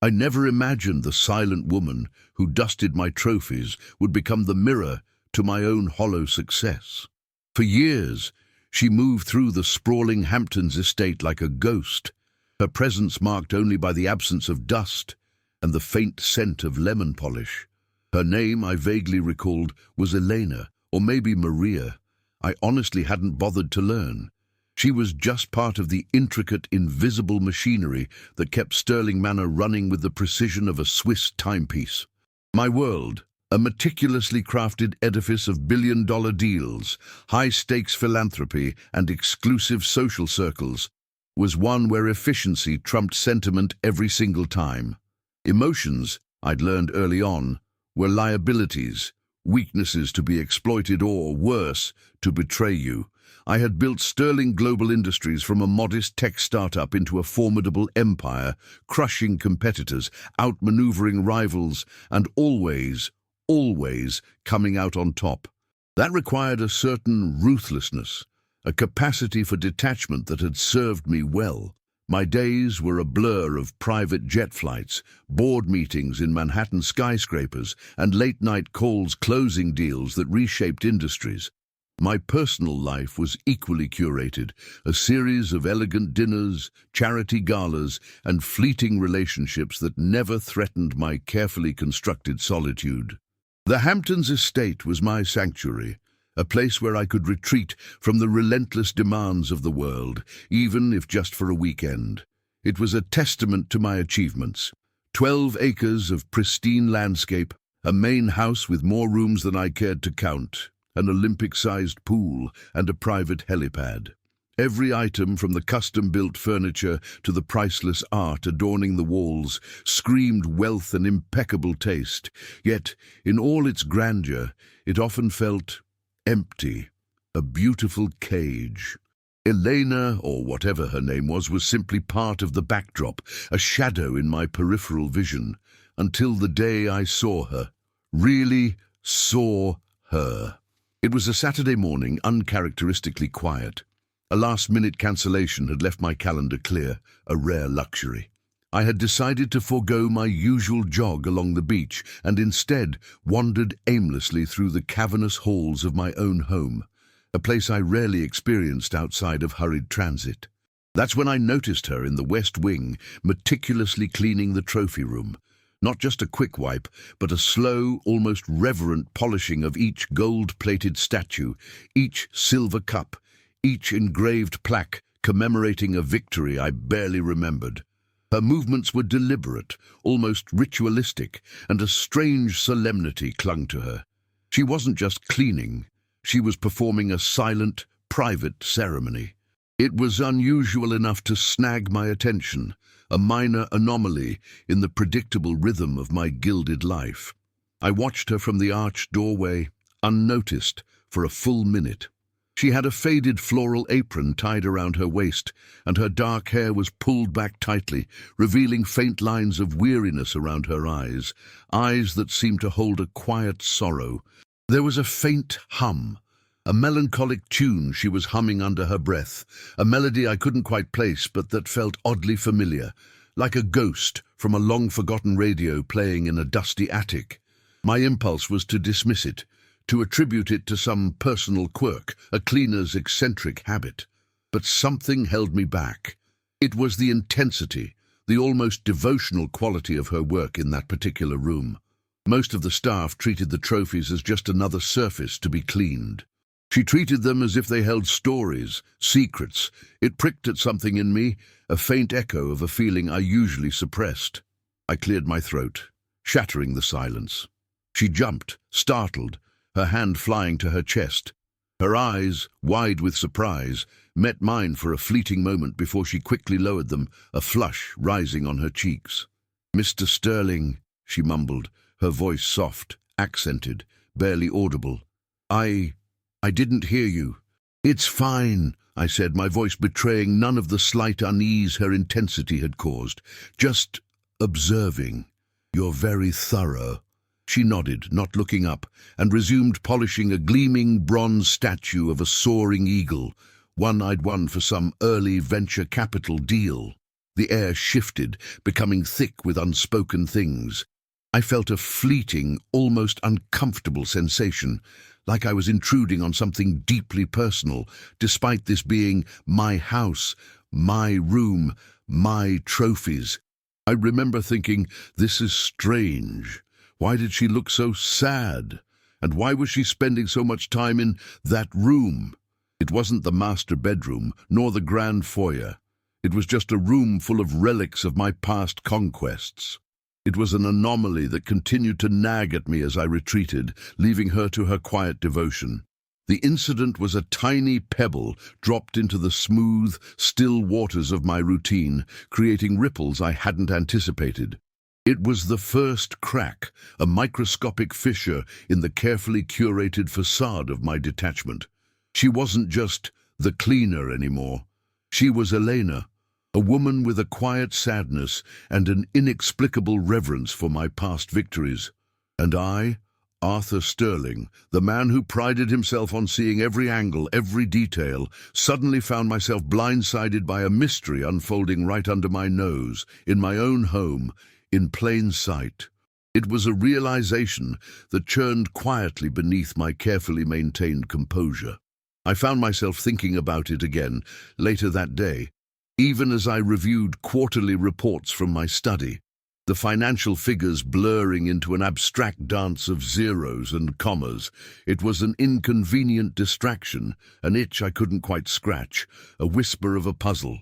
I never imagined the silent woman who dusted my trophies would become the mirror to my own hollow success. For years, she moved through the sprawling Hamptons estate like a ghost, her presence marked only by the absence of dust and the faint scent of lemon polish. Her name, I vaguely recalled, was Elena, or maybe Maria. I honestly hadn't bothered to learn. She was just part of the intricate, invisible machinery that kept Sterling Manor running with the precision of a Swiss timepiece. My world, a meticulously crafted edifice of billion-dollar deals, high-stakes philanthropy, and exclusive social circles, was one where efficiency trumped sentiment every single time. Emotions, I'd learned early on, were liabilities, weaknesses to be exploited or, worse, to betray you. I had built Sterling Global Industries from a modest tech startup into a formidable empire, crushing competitors, outmaneuvering rivals, and always coming out on top. That required a certain ruthlessness, a capacity for detachment that had served me well. My days were a blur of private jet flights, board meetings in Manhattan skyscrapers, and late-night calls closing deals that reshaped industries. My personal life was equally curated, a series of elegant dinners, charity galas, and fleeting relationships that never threatened my carefully constructed solitude. The Hamptons estate was my sanctuary, a place where I could retreat from the relentless demands of the world, even if just for a weekend. It was a testament to my achievements. 12 acres of pristine landscape, a main house with more rooms than I cared to count, an Olympic-sized pool, and a private helipad. Every item, from the custom-built furniture to the priceless art adorning the walls, screamed wealth and impeccable taste. Yet, in all its grandeur, it often felt empty, a beautiful cage. Elena, or whatever her name was simply part of the backdrop, a shadow in my peripheral vision, until the day I saw her. Really saw her. It was a Saturday morning, uncharacteristically quiet. A last-minute cancellation had left my calendar clear, a rare luxury. I had decided to forego my usual jog along the beach and instead wandered aimlessly through the cavernous halls of my own home, a place I rarely experienced outside of hurried transit. That's when I noticed her in the West Wing, meticulously cleaning the trophy room. Not just a quick wipe, but a slow, almost reverent polishing of each gold-plated statue, each silver cup, each engraved plaque commemorating a victory I barely remembered. Her movements were deliberate, almost ritualistic, and a strange solemnity clung to her. She wasn't just cleaning, she was performing a silent, private ceremony. It was unusual enough to snag my attention, a minor anomaly in the predictable rhythm of my gilded life. I watched her from the arched doorway, unnoticed, for a full minute. She had a faded floral apron tied around her waist, and her dark hair was pulled back tightly, revealing faint lines of weariness around her eyes that seemed to hold a quiet sorrow. There was a faint hum, a melancholic tune she was humming under her breath, a melody I couldn't quite place but that felt oddly familiar, like a ghost from a long-forgotten radio playing in a dusty attic. My impulse was to dismiss it, to attribute it to some personal quirk, a cleaner's eccentric habit. But something held me back. It was the intensity, the almost devotional quality of her work in that particular room. Most of the staff treated the trophies as just another surface to be cleaned. She treated them as if they held stories, secrets. It pricked at something in me, a faint echo of a feeling I usually suppressed. I cleared my throat, shattering the silence. She jumped, startled, her hand flying to her chest. Her eyes, wide with surprise, met mine for a fleeting moment before she quickly lowered them, a flush rising on her cheeks. "Mr. Sterling," she mumbled, her voice soft, accented, barely audible. I didn't hear you." "It's fine," I said, my voice betraying none of the slight unease her intensity had caused. "Just observing. You're very thorough." She nodded, not looking up, and resumed polishing a gleaming bronze statue of a soaring eagle, one I'd won for some early venture capital deal. The air shifted, becoming thick with unspoken things. I felt a fleeting, almost uncomfortable sensation, like I was intruding on something deeply personal, despite this being my house, my room, my trophies. I remember thinking, this is strange. Why did she look so sad? And why was she spending so much time in that room? It wasn't the master bedroom, nor the grand foyer. It was just a room full of relics of my past conquests. It was an anomaly that continued to nag at me as I retreated, leaving her to her quiet devotion. The incident was a tiny pebble dropped into the smooth, still waters of my routine, creating ripples I hadn't anticipated. It was the first crack, a microscopic fissure in the carefully curated facade of my detachment. She wasn't just the cleaner anymore. She was Elena, a woman with a quiet sadness and an inexplicable reverence for my past victories. And I, Arthur Sterling, the man who prided himself on seeing every angle, every detail, suddenly found myself blindsided by a mystery unfolding right under my nose, in my own home, in plain sight. It was a realization that churned quietly beneath my carefully maintained composure. I found myself thinking about it again later that day, even as I reviewed quarterly reports from my study, the financial figures blurring into an abstract dance of zeros and commas. It was an inconvenient distraction, an itch I couldn't quite scratch, a whisper of a puzzle.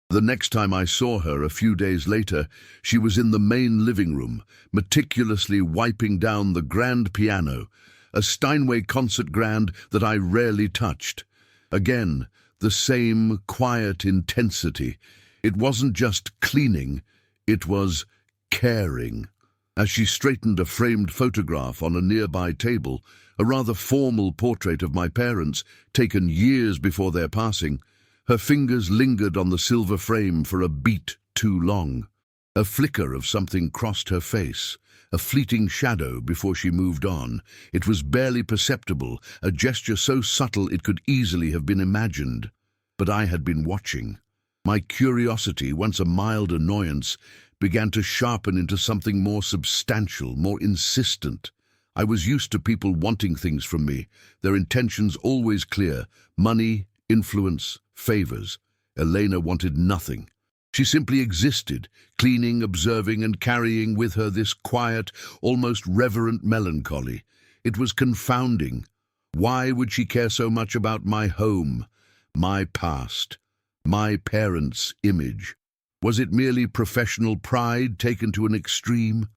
The next time I saw her, a few days later, she was in the main living room, meticulously wiping down the grand piano, a Steinway concert grand that I rarely touched. Again, the same quiet intensity. It wasn't just cleaning, it was caring. As she straightened a framed photograph on a nearby table, a rather formal portrait of my parents, taken years before their passing, her fingers lingered on the silver frame for a beat too long. A flicker of something crossed her face, a fleeting shadow before she moved on. It was barely perceptible, a gesture so subtle it could easily have been imagined. But I had been watching. My curiosity, once a mild annoyance, began to sharpen into something more substantial, more insistent. I was used to people wanting things from me, their intentions always clear: money, influence, favors. Elena wanted nothing. She simply existed, cleaning, observing, and carrying with her this quiet, almost reverent melancholy. It was confounding. Why would she care so much about my home, my past, my parents' image? Was it merely professional pride taken to an extreme?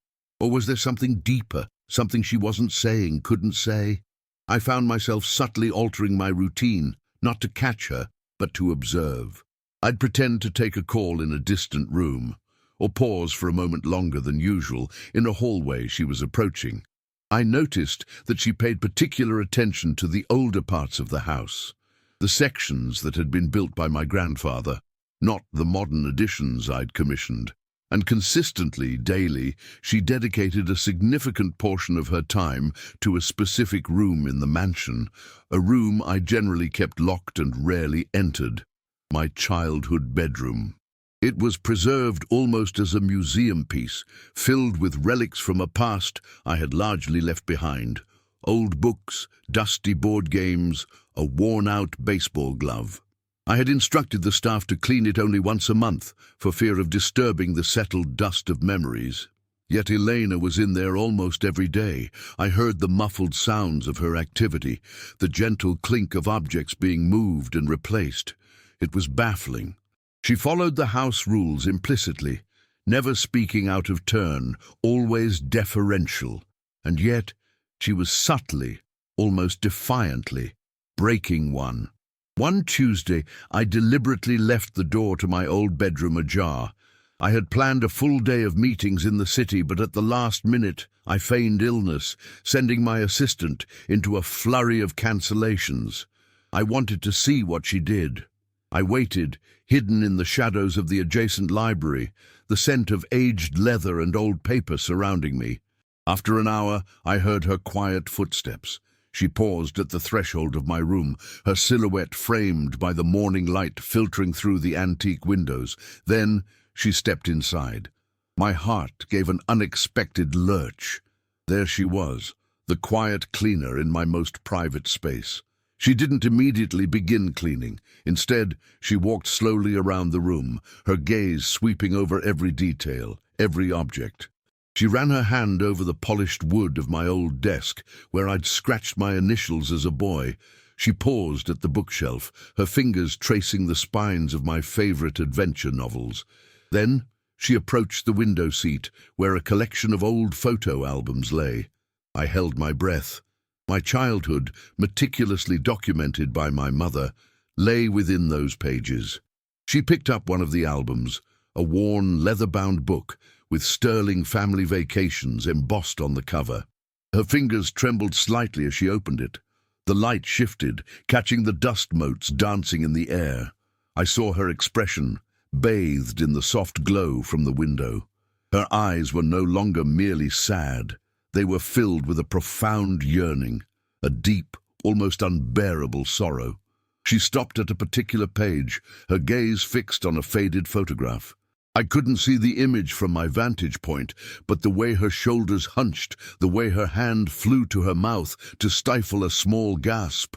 Or was there something deeper, something she wasn't saying, couldn't say? I found myself subtly altering my routine, not to catch her, but to observe. I'd pretend to take a call in a distant room, or pause for a moment longer than usual in a hallway she was approaching. I noticed that she paid particular attention to the older parts of the house, the sections that had been built by my grandfather, not the modern additions I'd commissioned. And consistently, daily, she dedicated a significant portion of her time to a specific room in the mansion, a room I generally kept locked and rarely entered: my childhood bedroom. It was preserved almost as a museum piece, filled with relics from a past I had largely left behind: old books, dusty board games, a worn-out baseball glove. I had instructed the staff to clean it only once a month, for fear of disturbing the settled dust of memories. Yet Elena was in there almost every day. I heard the muffled sounds of her activity, the gentle clink of objects being moved and replaced. It was baffling. She followed the house rules implicitly, never speaking out of turn, always deferential. And yet, she was subtly, almost defiantly, breaking one. One Tuesday, I deliberately left the door to my old bedroom ajar. I had planned a full day of meetings in the city, but at the last minute, I feigned illness, sending my assistant into a flurry of cancellations. I wanted to see what she did. I waited, hidden in the shadows of the adjacent library, the scent of aged leather and old paper surrounding me. After an hour, I heard her quiet footsteps. She paused at the threshold of my room, her silhouette framed by the morning light filtering through the antique windows. Then She stepped inside. My heart gave an unexpected lurch. There she was, the quiet cleaner in my most private space. She didn't immediately begin cleaning. Instead, she walked slowly around the room, her gaze sweeping over every detail, every object. She ran her hand over the polished wood of my old desk, where I'd scratched my initials as a boy. She paused at the bookshelf, her fingers tracing the spines of my favorite adventure novels. Then she approached the window seat, where a collection of old photo albums lay. I held my breath. My childhood, meticulously documented by my mother, lay within those pages. She picked up one of the albums, a worn, leather-bound book with sterling family vacations embossed on the cover. Her fingers trembled slightly as she opened it. The light shifted, catching the dust motes dancing in the air. I saw her expression, bathed in the soft glow from the window. Her eyes were no longer merely sad. They were filled with a profound yearning, a deep, almost unbearable sorrow. She stopped at a particular page, her gaze fixed on a faded photograph. I couldn't see the image from my vantage point, but the way her shoulders hunched, the way her hand flew to her mouth to stifle a small gasp,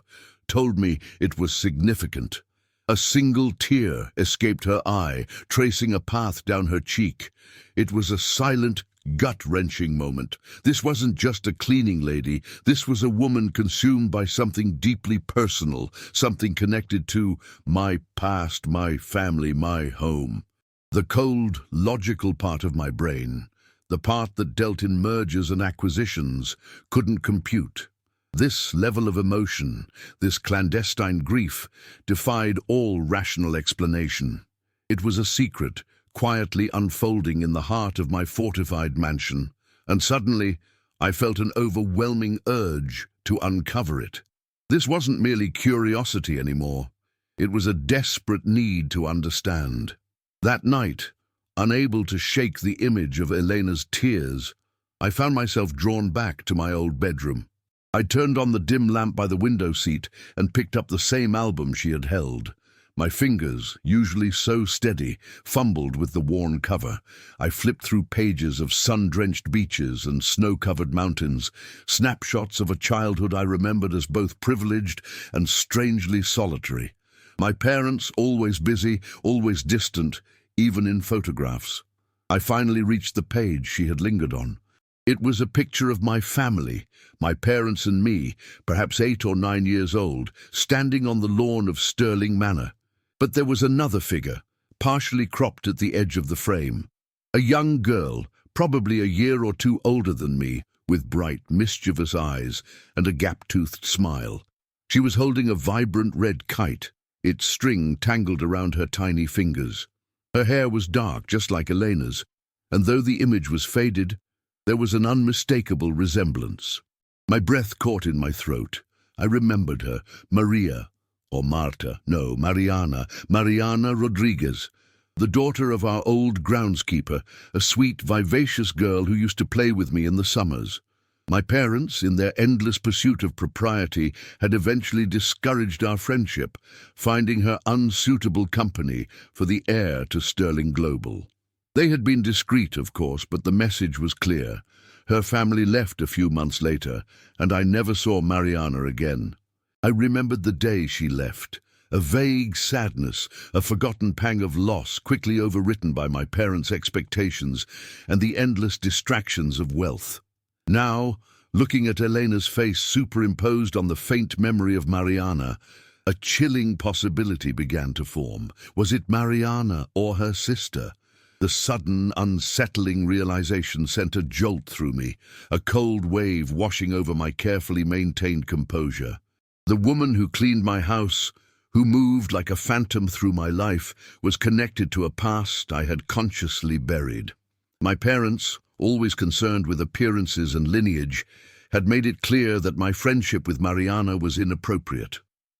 told me it was significant. A single tear escaped her eye, tracing a path down her cheek. It was a silent, gut-wrenching moment. This wasn't just a cleaning lady. This was a woman consumed by something deeply personal, something connected to my past, my family, my home. The cold, logical part of my brain, the part that dealt in mergers and acquisitions, couldn't compute. This level of emotion, this clandestine grief, defied all rational explanation. It was a secret, quietly unfolding in the heart of my fortified mansion, and suddenly I felt an overwhelming urge to uncover it. This wasn't merely curiosity anymore. It was a desperate need to understand. That night, unable to shake the image of Elena's tears, I found myself drawn back to my old bedroom. I turned on the dim lamp by the window seat and picked up the same album she had held. My fingers, usually so steady, fumbled with the worn cover. I flipped through pages of sun-drenched beaches and snow-covered mountains, snapshots of a childhood I remembered as both privileged and strangely solitary. My parents, always busy, always distant, even in photographs. I finally reached the page she had lingered on. It was a picture of my family, my parents and me, perhaps 8 or 9 years old, standing on the lawn of Stirling Manor. But there was another figure, partially cropped at the edge of the frame. A young girl, probably a year or two older than me, with bright, mischievous eyes and a gap-toothed smile. She was holding a vibrant red kite, its string tangled around her tiny fingers. Her hair was dark, just like Elena's, and though the image was faded, there was an unmistakable resemblance. My breath caught in my throat. I remembered her, Mariana Rodriguez, the daughter of our old groundskeeper, a sweet, vivacious girl who used to play with me in the summers. My parents, in their endless pursuit of propriety, had eventually discouraged our friendship, finding her unsuitable company for the heir to Sterling Global. They had been discreet, of course, but the message was clear. Her family left a few months later, and I never saw Mariana again. I remembered the day she left. A vague sadness, a forgotten pang of loss quickly overwritten by my parents' expectations and the endless distractions of wealth. Now, looking at Elena's face superimposed on the faint memory of Mariana, a chilling possibility began to form. Was it Mariana or her sister? The sudden, unsettling realization sent a jolt through me, a cold wave washing over my carefully maintained composure. The woman who cleaned my house, who moved like a phantom through my life, was connected to a past I had consciously buried. My parents, always concerned with appearances and lineage, had made it clear that my friendship with Mariana was inappropriate.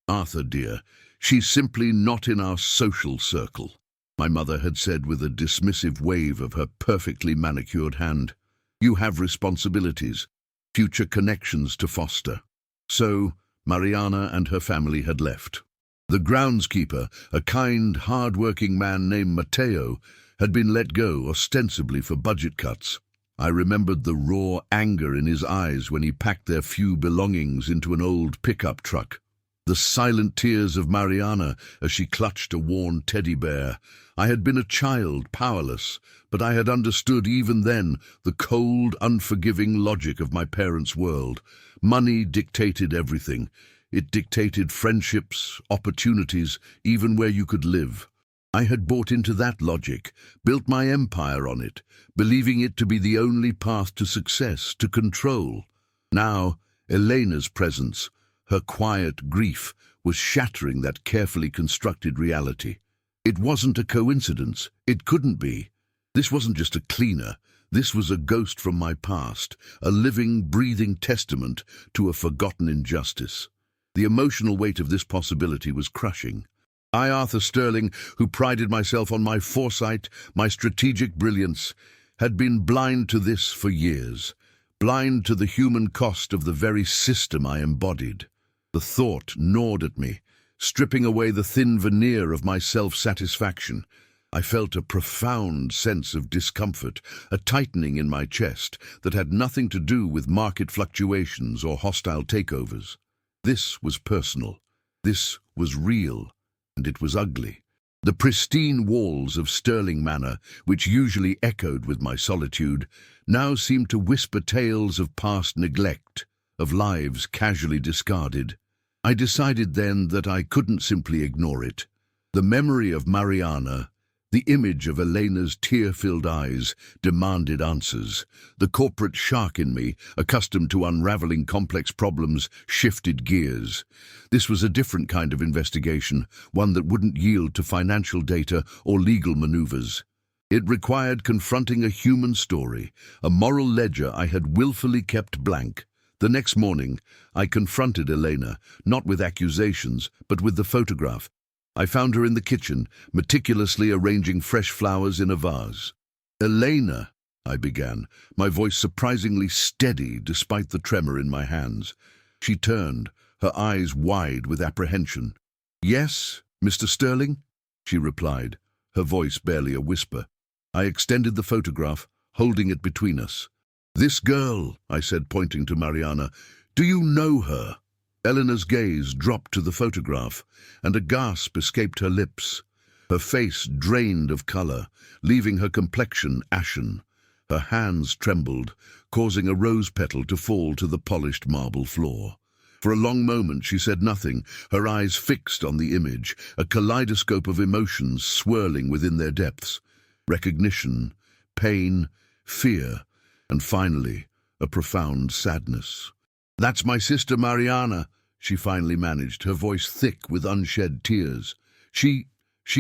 "Arthur, dear, she's simply not in our social circle," my mother had said with a dismissive wave of her perfectly manicured hand. "You have responsibilities, future connections to foster." So, Mariana and her family had left. The groundskeeper, a kind, hard-working man named Mateo, had been let go ostensibly for budget cuts. I remembered the raw anger in his eyes when he packed their few belongings into an old pickup truck. The silent tears of Mariana as she clutched a worn teddy bear. I had been a child, powerless, but I had understood even then the cold, unforgiving logic of my parents' world. Money dictated everything. It dictated friendships, opportunities, even where you could live. I had bought into that logic, built my empire on it, believing it to be the only path to success, to control. Now, Elena's presence, her quiet grief, was shattering that carefully constructed reality. It wasn't a coincidence. It couldn't be. This wasn't just a cleaner. This was a ghost from my past, a living, breathing testament to a forgotten injustice. The emotional weight of this possibility was crushing. I, Arthur Sterling, who prided myself on my foresight, my strategic brilliance, had been blind to this for years, blind to the human cost of the very system I embodied. The thought gnawed at me, stripping away the thin veneer of my self-satisfaction. I felt a profound sense of discomfort, a tightening in my chest that had nothing to do with market fluctuations or hostile takeovers. This was personal. This was real. And it was ugly. The pristine walls of Sterling Manor, which usually echoed with my solitude, now seemed to whisper tales of past neglect, of lives casually discarded. I decided then that I couldn't simply ignore it. The memory of Mariana, the image of Elena's tear-filled eyes, demanded answers. The corporate shark in me, accustomed to unraveling complex problems, shifted gears. This was a different kind of investigation, one that wouldn't yield to financial data or legal maneuvers. It required confronting a human story, a moral ledger I had willfully kept blank. The next morning, I confronted Elena, not with accusations, but with the photograph. I found her in the kitchen, meticulously arranging fresh flowers in a vase. "Elena," I began, my voice surprisingly steady despite the tremor in my hands. She turned, her eyes wide with apprehension. "Yes, Mr. Sterling?" she replied, her voice barely a whisper. I extended the photograph, holding it between us. "This girl," I said, pointing to Mariana, "do you know her?" Eleanor's gaze dropped to the photograph, and a gasp escaped her lips. Her face drained of color, leaving her complexion ashen. Her hands trembled, causing a rose petal to fall to the polished marble floor. For a long moment she said nothing, her eyes fixed on the image, a kaleidoscope of emotions swirling within their depths. Recognition, pain, fear, and finally, a profound sadness. "That's my sister Mariana," she finally managed, her voice thick with unshed tears. She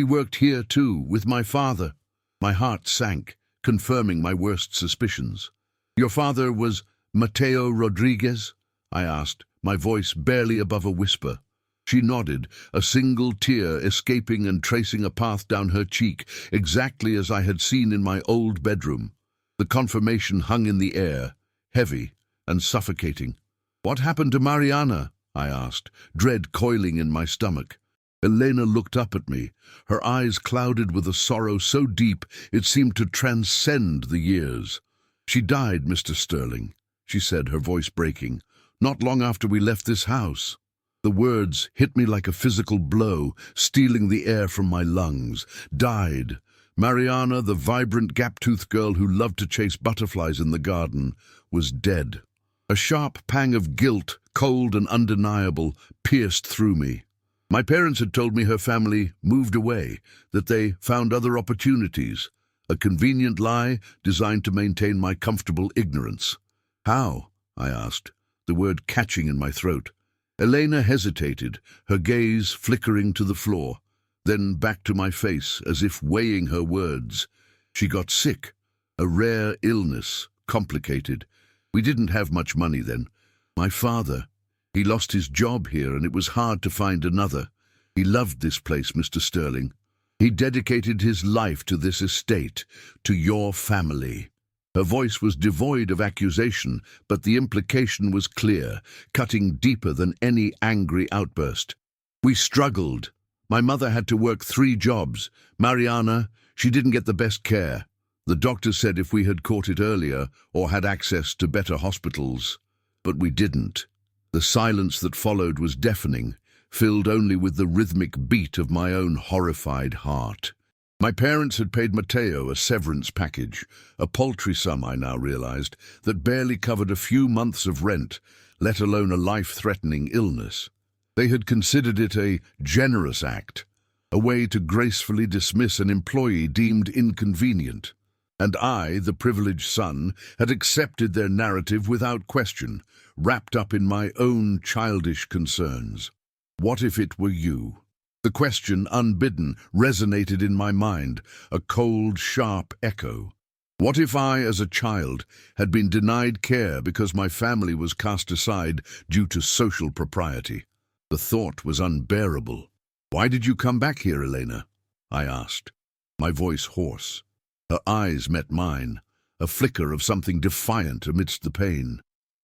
worked here too, with my father." My heart sank, confirming my worst suspicions. "Your father was Mateo Rodriguez?" I asked, my voice barely above a whisper. She nodded, a single tear escaping and tracing a path down her cheek, exactly as I had seen in my old bedroom. The confirmation hung in the air, heavy and suffocating. "What happened to Mariana?" I asked, dread coiling in my stomach. Elena looked up at me, her eyes clouded with a sorrow so deep it seemed to transcend the years. "She died, Mr. Sterling," she said, her voice breaking, "not long after we left this house." The words hit me like a physical blow, stealing the air from my lungs. Died. Mariana, the vibrant gap-toothed girl who loved to chase butterflies in the garden, was dead. A sharp pang of guilt, cold and undeniable, pierced through me. My parents had told me her family moved away, that they found other opportunities. A convenient lie designed to maintain my comfortable ignorance. "How?" I asked, the word catching in my throat. Elena hesitated, her gaze flickering to the floor, then back to my face as if weighing her words. "She got sick. A rare illness, complicated. We didn't have much money then. My father, he lost his job here and it was hard to find another. He loved this place, Mr. Sterling. He dedicated his life to this estate, to your family." Her voice was devoid of accusation, but the implication was clear, cutting deeper than any angry outburst. "We struggled. My mother had to work 3 jobs. Mariana, She didn't get the best care. The doctor said if we had caught it earlier or had access to better hospitals, but we didn't. The silence that followed was deafening, filled only with the rhythmic beat of my own horrified heart. My parents had paid Matteo a severance package, a paltry sum, I now realized, that barely covered a few months of rent, let alone a life-threatening illness. They had considered it a generous act, a way to gracefully dismiss an employee deemed inconvenient. And I, the privileged son, had accepted their narrative without question, wrapped up in my own childish concerns. What if it were you? The question, unbidden, resonated in my mind, a cold, sharp echo. What if I, as a child, had been denied care because my family was cast aside due to social propriety? The thought was unbearable. "Why did you come back here, Elena?" I asked, my voice hoarse. Her eyes met mine, a flicker of something defiant amidst the pain.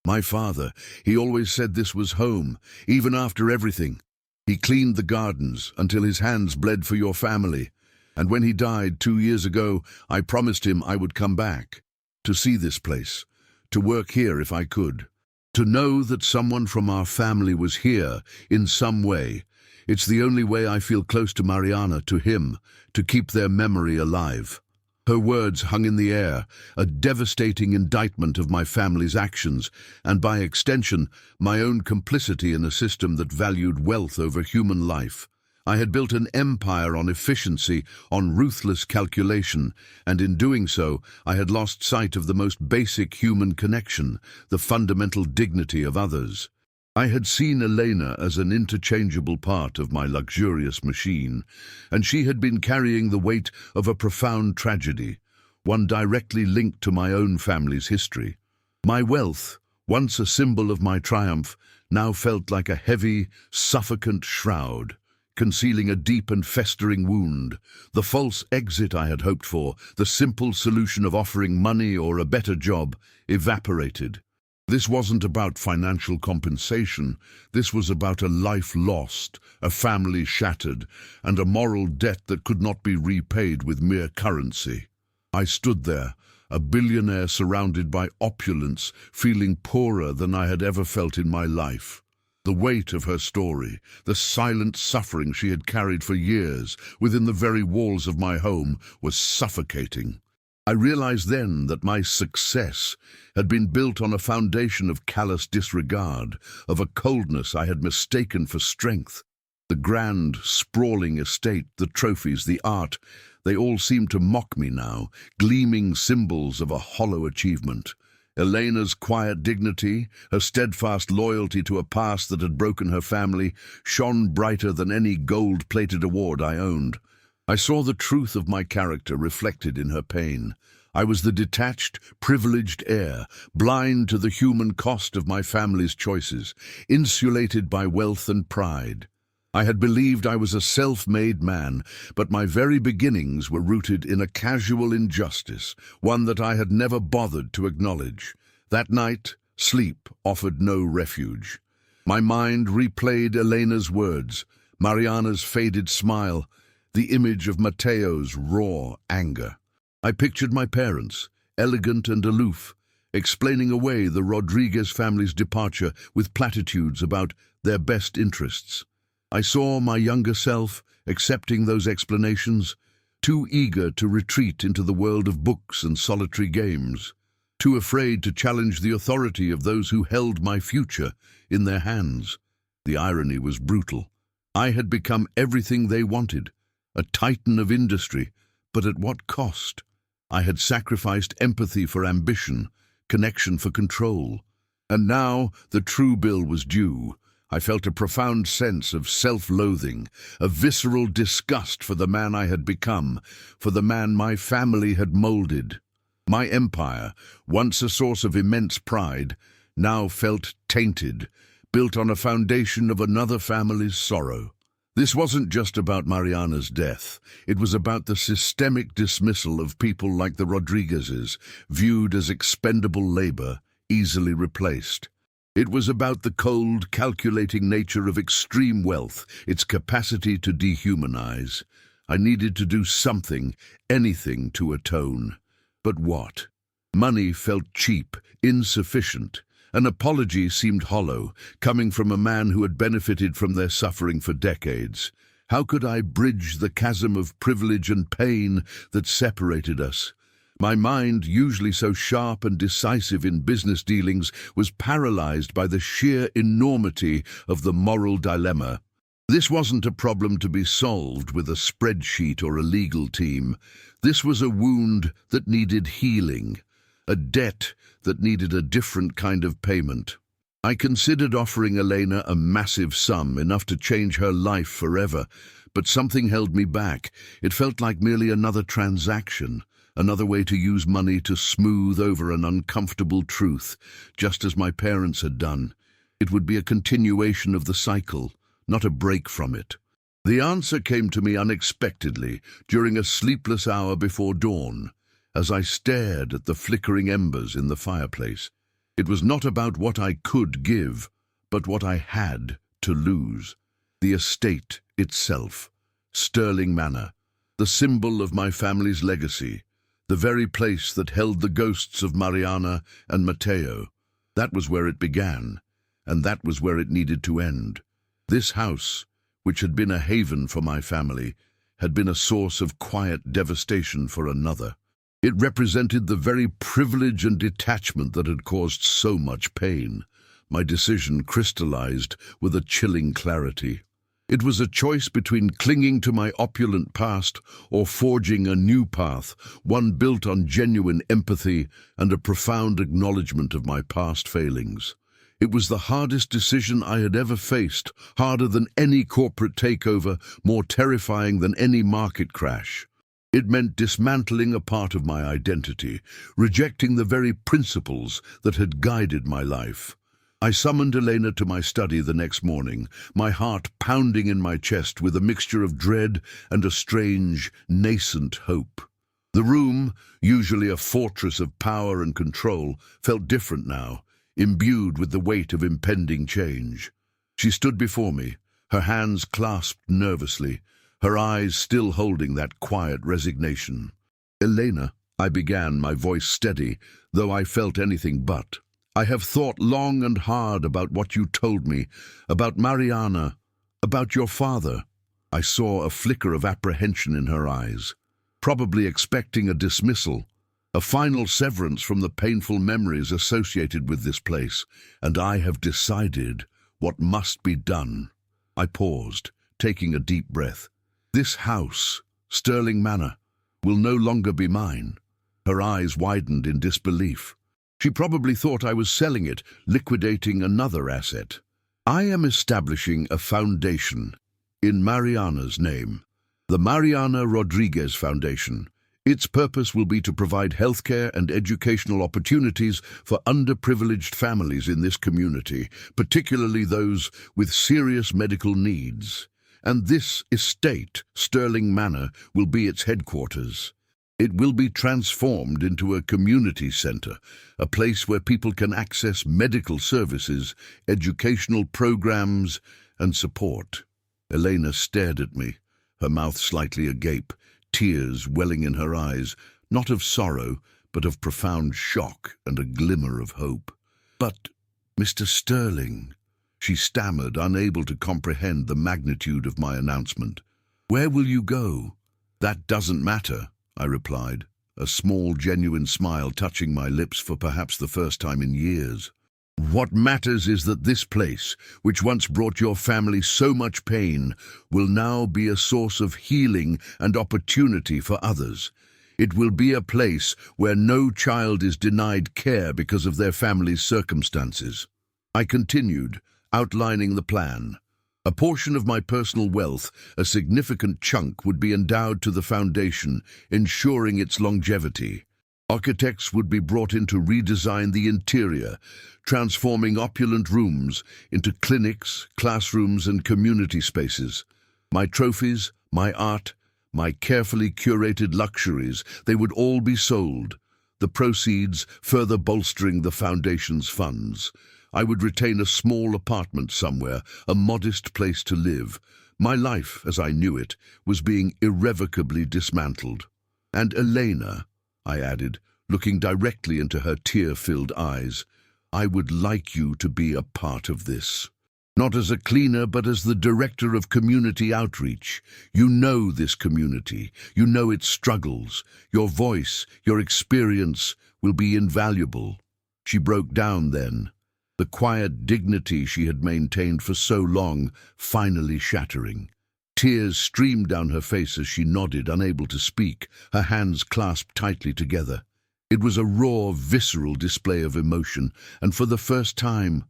"My father, he always said this was home, even after everything. He cleaned the gardens until his hands bled for your family. And when he died 2 years ago, I promised him I would come back, to see this place, to work here if I could. To know that someone from our family was here, in some way. It's the only way I feel close to Mariana, to him, to keep their memory alive." Her words hung in the air, a devastating indictment of my family's actions, and by extension, my own complicity in a system that valued wealth over human life. I had built an empire on efficiency, on ruthless calculation, and in doing so, I had lost sight of the most basic human connection, the fundamental dignity of others. I had seen Elena as an interchangeable part of my luxurious machine, and she had been carrying the weight of a profound tragedy, one directly linked to my own family's history. My wealth, once a symbol of my triumph, now felt like a heavy, suffocant shroud, concealing a deep and festering wound. The false exit I had hoped for, the simple solution of offering money or a better job, evaporated. This wasn't about financial compensation. This was about a life lost, a family shattered, and a moral debt that could not be repaid with mere currency. I stood there, a billionaire surrounded by opulence, feeling poorer than I had ever felt in my life. The weight of her story, the silent suffering she had carried for years within the very walls of my home, was suffocating. I realized then that my success had been built on a foundation of callous disregard, of a coldness I had mistaken for strength. The grand, sprawling estate, the trophies, the art, they all seemed to mock me now, gleaming symbols of a hollow achievement. Elena's quiet dignity, her steadfast loyalty to a past that had broken her family, shone brighter than any gold-plated award I owned. I saw the truth of my character reflected in her pain. I was the detached, privileged heir, blind to the human cost of my family's choices, insulated by wealth and pride. I had believed I was a self-made man, but my very beginnings were rooted in a casual injustice, one that I had never bothered to acknowledge. That night, sleep offered no refuge. My mind replayed Elena's words, Mariana's faded smile, the image of Matteo's raw anger. I pictured my parents, elegant and aloof, explaining away the Rodriguez family's departure with platitudes about their best interests. I saw my younger self accepting those explanations, too eager to retreat into the world of books and solitary games, too afraid to challenge the authority of those who held my future in their hands. The irony was brutal. I had become everything they wanted, a titan of industry, but at what cost? I had sacrificed empathy for ambition, connection for control. And now the true bill was due. I felt a profound sense of self-loathing, a visceral disgust for the man I had become, for the man my family had molded. My empire, once a source of immense pride, now felt tainted, built on a foundation of another family's sorrow. This wasn't just about Mariana's death. It was about the systemic dismissal of people like the Rodriguezes, viewed as expendable labor, easily replaced. It was about the cold, calculating nature of extreme wealth, its capacity to dehumanize. I needed to do something, anything to atone. But what? Money felt cheap, insufficient. An apology seemed hollow, coming from a man who had benefited from their suffering for decades. How could I bridge the chasm of privilege and pain that separated us? My mind, usually so sharp and decisive in business dealings, was paralyzed by the sheer enormity of the moral dilemma. This wasn't a problem to be solved with a spreadsheet or a legal team. This was a wound that needed healing, a debt that needed a different kind of payment. I considered offering Elena a massive sum, enough to change her life forever, but something held me back. It felt like merely another transaction, another way to use money to smooth over an uncomfortable truth, just as my parents had done. It would be a continuation of the cycle, not a break from it. The answer came to me unexpectedly during a sleepless hour before dawn, as I stared at the flickering embers in the fireplace. It was not about what I could give, but what I had to lose. The estate itself, Sterling Manor, the symbol of my family's legacy, the very place that held the ghosts of Mariana and Matteo. That was where it began, and that was where it needed to end. This house, which had been a haven for my family, had been a source of quiet devastation for another. It represented the very privilege and detachment that had caused so much pain. My decision crystallized with a chilling clarity. It was a choice between clinging to my opulent past or forging a new path, one built on genuine empathy and a profound acknowledgement of my past failings. It was the hardest decision I had ever faced, harder than any corporate takeover, more terrifying than any market crash. It meant dismantling a part of my identity, rejecting the very principles that had guided my life. I summoned Elena to my study the next morning, my heart pounding in my chest with a mixture of dread and a strange, nascent hope. The room, usually a fortress of power and control, felt different now, imbued with the weight of impending change. She stood before me, her hands clasped nervously, her eyes still holding that quiet resignation. "Elena," I began, my voice steady, though I felt anything but. "I have thought long and hard about what you told me, about Mariana, about your father." I saw a flicker of apprehension in her eyes, probably expecting a dismissal, a final severance from the painful memories associated with this place, and I have decided what must be done. I paused, taking a deep breath. This house, Sterling Manor, will no longer be mine. Her eyes widened in disbelief. She probably thought I was selling it, liquidating another asset. I am establishing a foundation in Mariana's name, the Mariana Rodriguez Foundation. Its purpose will be to provide healthcare and educational opportunities for underprivileged families in this community, particularly those with serious medical needs. And this estate, Sterling Manor, will be its headquarters. It will be transformed into a community center, a place where people can access medical services, educational programs, and support. Elena stared at me, her mouth slightly agape, tears welling in her eyes, not of sorrow, but of profound shock and a glimmer of hope. "But, Mr. Sterling," she stammered, unable to comprehend the magnitude of my announcement. "Where will you go?" "That doesn't matter," I replied, a small, genuine smile touching my lips for perhaps the first time in years. "What matters is that this place, which once brought your family so much pain, will now be a source of healing and opportunity for others. It will be a place where no child is denied care because of their family's circumstances." I continued, outlining the plan. A portion of my personal wealth, a significant chunk, would be endowed to the foundation, ensuring its longevity. Architects would be brought in to redesign the interior, transforming opulent rooms into clinics, classrooms, and community spaces. My trophies, my art, my carefully curated luxuries, they would all be sold, the proceeds further bolstering the foundation's funds. I would retain a small apartment somewhere, a modest place to live, My life, as I knew it, was being irrevocably dismantled. And Elena, I added, looking directly into her tear-filled eyes, I would like you to be a part of this. Not as a cleaner, but as the director of community outreach. You know this community. You know its struggles. Your voice, your experience will be invaluable. She broke down then, the quiet dignity she had maintained for so long finally shattering. Tears streamed down her face as she nodded, unable to speak, her hands clasped tightly together. It was a raw, visceral display of emotion, and for the first time,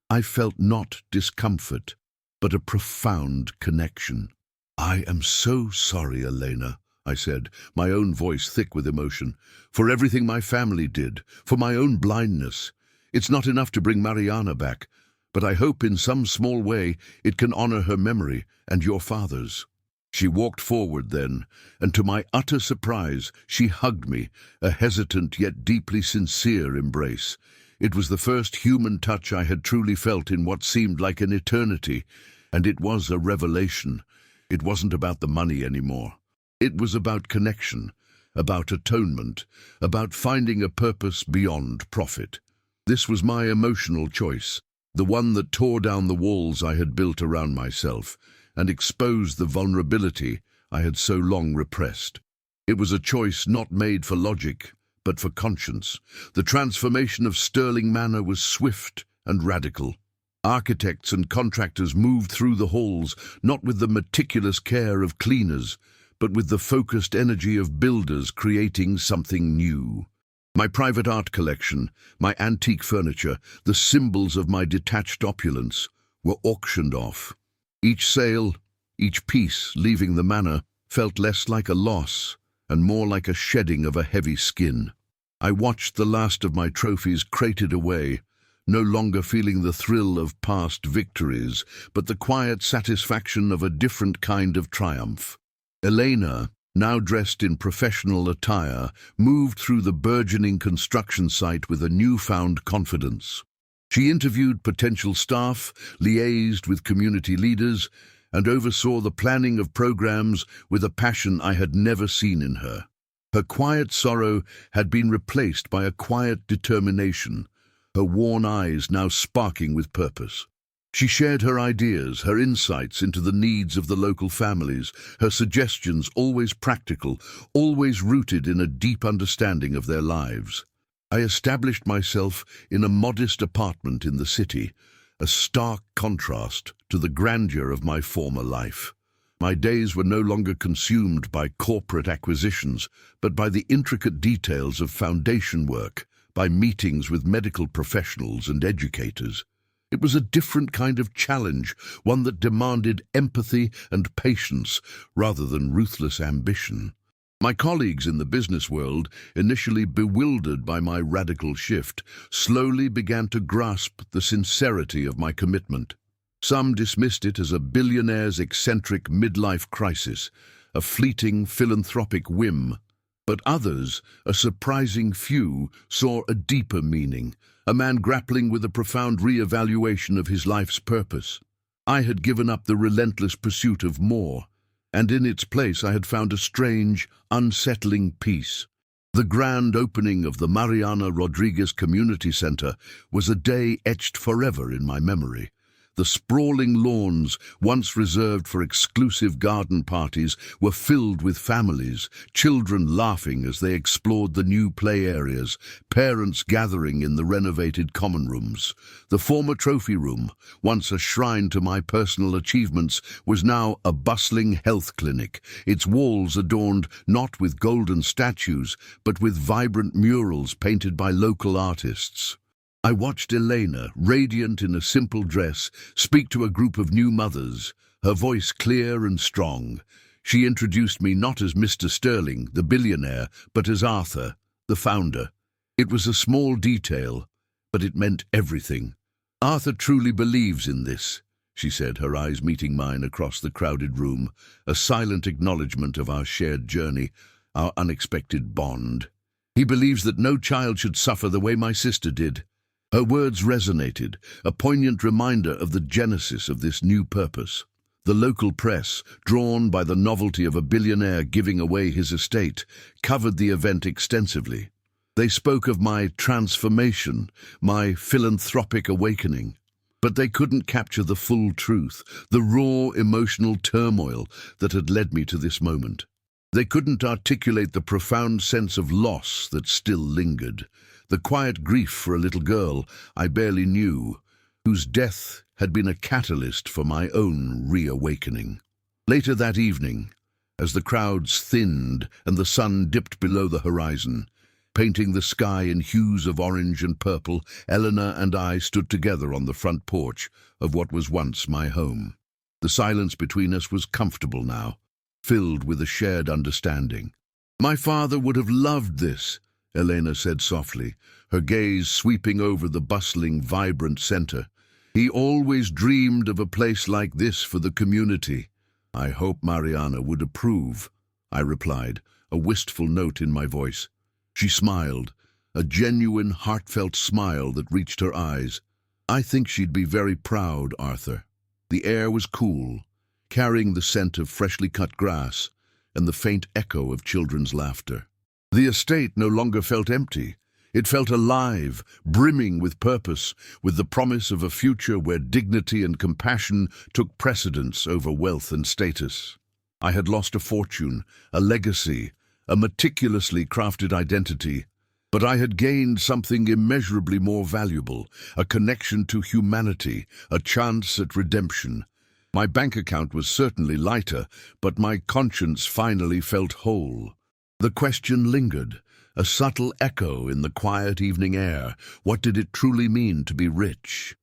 I felt not discomfort, but a profound connection. I am so sorry, Elena, I said, my own voice thick with emotion, for everything my family did, for my own blindness. It's not enough to bring Mariana back, but I hope in some small way it can honor her memory and your father's. She walked forward then, and to my utter surprise, she hugged me, a hesitant yet deeply sincere embrace. It was the first human touch I had truly felt in what seemed like an eternity, and it was a revelation. It wasn't about the money anymore. It was about connection, about atonement, about finding a purpose beyond profit. This was my emotional choice, the one that tore down the walls I had built around myself and exposed the vulnerability I had so long repressed. It was a choice not made for logic, but for conscience. The transformation of Sterling Manor was swift and radical. Architects and contractors moved through the halls, not with the meticulous care of cleaners, but with the focused energy of builders creating something new. My private art collection, my antique furniture, the symbols of my detached opulence, were auctioned off. Each sale, each piece leaving the manor, felt less like a loss and more like a shedding of a heavy skin. I watched the last of my trophies crated away, no longer feeling the thrill of past victories, but the quiet satisfaction of a different kind of triumph. Elena, now dressed in professional attire, moved through the burgeoning construction site with a newfound confidence. She interviewed potential staff, liaised with community leaders, and oversaw the planning of programs with a passion I had never seen in her. Her quiet sorrow had been replaced by a quiet determination, her worn eyes now sparking with purpose. She shared her ideas, her insights into the needs of the local families, her suggestions always practical, always rooted in a deep understanding of their lives. I established myself in a modest apartment in the city, a stark contrast to the grandeur of my former life. My days were no longer consumed by corporate acquisitions, but by the intricate details of foundation work, by meetings with medical professionals and educators. It was a different kind of challenge, one that demanded empathy and patience rather than ruthless ambition. My colleagues in the business world, initially bewildered by my radical shift, slowly began to grasp the sincerity of my commitment. Some dismissed it as a billionaire's eccentric midlife crisis, a fleeting philanthropic whim. But others, a surprising few, saw a deeper meaning, a man grappling with a profound re-evaluation of his life's purpose. I had given up the relentless pursuit of more, and in its place I had found a strange, unsettling peace. The grand opening of the Mariana Rodriguez Community Center was a day etched forever in my memory. The sprawling lawns, once reserved for exclusive garden parties, were filled with families, children laughing as they explored the new play areas, parents gathering in the renovated common rooms. The former trophy room, once a shrine to my personal achievements, was now a bustling health clinic, its walls adorned not with golden statues, but with vibrant murals painted by local artists. I watched Elena, radiant in a simple dress, speak to a group of new mothers, her voice clear and strong. She introduced me not as Mr. Sterling, the billionaire, but as Arthur, the founder. It was a small detail, but it meant everything. Arthur truly believes in this, she said, her eyes meeting mine across the crowded room, a silent acknowledgement of our shared journey, our unexpected bond. He believes that no child should suffer the way my sister did. Her words resonated, a poignant reminder of the genesis of this new purpose. The local press, drawn by the novelty of a billionaire giving away his estate, covered the event extensively. They spoke of my transformation, my philanthropic awakening. But they couldn't capture the full truth, the raw emotional turmoil that had led me to this moment. They couldn't articulate the profound sense of loss that still lingered, the quiet grief for a little girl I barely knew, whose death had been a catalyst for my own reawakening. Later that evening, as the crowds thinned and the sun dipped below the horizon, painting the sky in hues of orange and purple, Eleanor and I stood together on the front porch of what was once my home. The silence between us was comfortable now, filled with a shared understanding. "My father would have loved this," Elena said softly, her gaze sweeping over the bustling, vibrant center. "He always dreamed of a place like this for the community." "I hope Mariana would approve," I replied, a wistful note in my voice. She smiled, a genuine, heartfelt smile that reached her eyes. "I think she'd be very proud, Arthur." The air was cool, carrying the scent of freshly cut grass and the faint echo of children's laughter. The estate no longer felt empty. It felt alive, brimming with purpose, with the promise of a future where dignity and compassion took precedence over wealth and status. I had lost a fortune, a legacy, a meticulously crafted identity, but I had gained something immeasurably more valuable, a connection to humanity, a chance at redemption. My bank account was certainly lighter, but my conscience finally felt whole. The question lingered, a subtle echo in the quiet evening air. What did it truly mean to be rich?